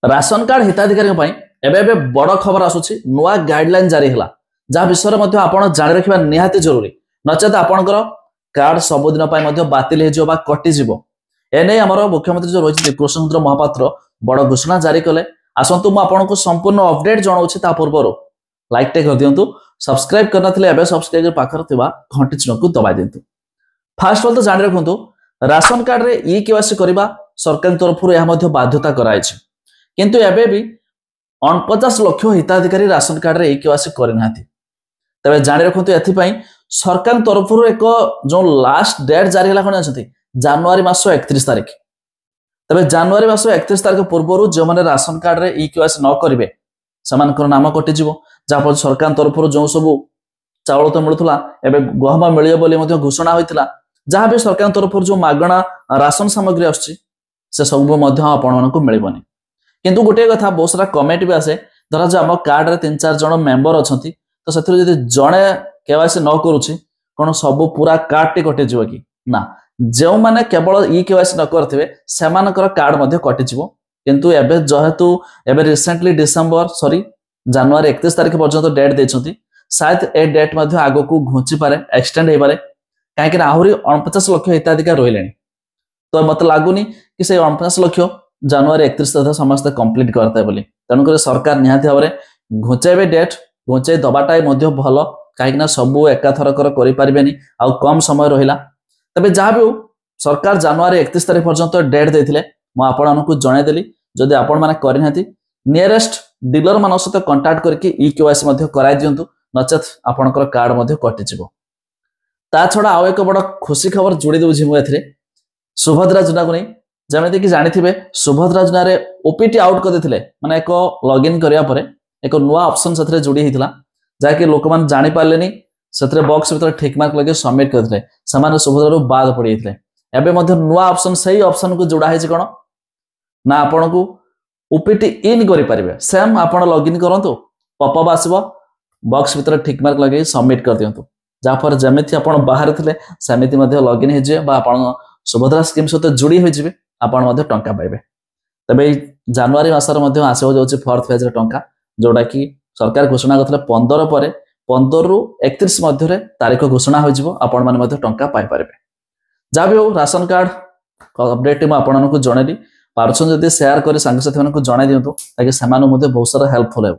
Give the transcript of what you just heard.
Ration card हिताधिकारी एबे बड़ खबर आसुची नुआ गाइडलाइन जारी है जहाँ विषय में आपण जाणी रखा निहाती जरूरी नचेत आपणकर कार्ड सबुदिन बातिल हो कटिज एने आम मुख्यमंत्री जो रही कृष्णचंद्र महापात्र बड़ घोषणा जारी कले आसतु मुझे संपूर्ण अपडेट जनाऊँगी पूर्व लाइक टे कर दिंतु सब्सक्राइब करना सब्सक्राइब पाखर घंटी चिन्ह को दबाई दिंतु। फास्ट तो जाणी रखु राशन कार्ड रे ई केवासी करवा सरकार तरफ यह बाध्यता कराई किंतु एबे भी 49 लाख हिताधिकारी राशन कार्ड रे ई केवासी करना तेज जाणी रखु एपाई सरकार तरफ एक जो लास्ट डेट जारी है कौन जानते जनवरी मास 31 तारिख तेज जनवरी मास 31 तारिख पूर्व जो मैंने राशन कार्ड रे ई केवासी न करेंगे से नाम कटिज जहाँफल सरकार तरफ जो सब चाउल तो मिलूला एवं गहम मिले घोषणा होता जहाँ भी सरकार तरफ जो मागणा राशन सामग्री आसुची से सब आपको मिलबनी किंतु गोटे कथा बहुत सारा कमेंट भी आसे धरा जो आम कार्ड रे 3-4 जन मेंबर अच्छा तो से जड़े केवासी न करुच्ची कौन सब पूरा कार्ड टी कटिज कि ना जो मैंने केवल ई केवासी न करते से कार्ड कटिज किंतु एबे जेहेतु एबे रिसेंटली जनवरी 31 तारिख पर्यंत डेट देछंती शायद ए डेट आग को घुंची पारे एक्सटेंड हो पारे कहीं आहरी 49 लाख हिताधिकारी रही तो मत लगुनि कि से 49 लाख जनवरी 31 तारिख समस्त कंप्लीट करते बोली तेणुक सरकार निहाती भाव में घुंचाइबे डेट घुंचाई दबाटा भल कहीं सबू एकाथरकर करें आ कम समय रहा तेज जहाँ भी सरकार जनवरी 31 तारिख पर्यंत डेट देते मुझे जनईदेली जदि आपण मैंने करना नियरेस्ट डीलर मान सहित कंटाक्ट करके ई केवासी कराई दिंतु नचेत आपणकर कार्ड कटिज ता छड़ा आउ एक बड़ खुशी खबर जोड़ी दूसरी मुझे सुभद्रा योजना को नहीं जमी कि जानी सुभद्रा योजना ओपीटी आउट करते माने एक लॉगिन करने एक नुआ ऑप्शन से जोड़ी होता जहाँकि लोक मैंने जापारे से बॉक्स भर ठिक मार्क लगे सबमिट करते सुभद्रा बाद पड़ जाते एवं नुआ ऑप्शन से ही ऑप्शन को जोड़ा है कौन ना आपण को ओपीटी इन करें सेम आप लॉगिन करूँ पॉपअप आसो बॉक्स भर ठिक मार्क लगे सबमिट कर दिंतु जहाँफल जमी आप बाहर थे सेमती लॉगिन हो सुभद्रा स्कीम सहित जोड़ी हो आपण टंका पाइबे तबे जनवरी मासर आसो जाऊँगी 4th फेज टंका जोटा कि सरकार घोषणा करते 15 पर 15 रु 31 मध्य तारीख घोषणा हो टंका पाइपर जहाँ भी हो राशन कार्ड अपडेट मुझे जनइली पार्सन जदि शेयर कर सांग साथी जन दिंतु ताकि बहुत सारा हेल्पफुल हो।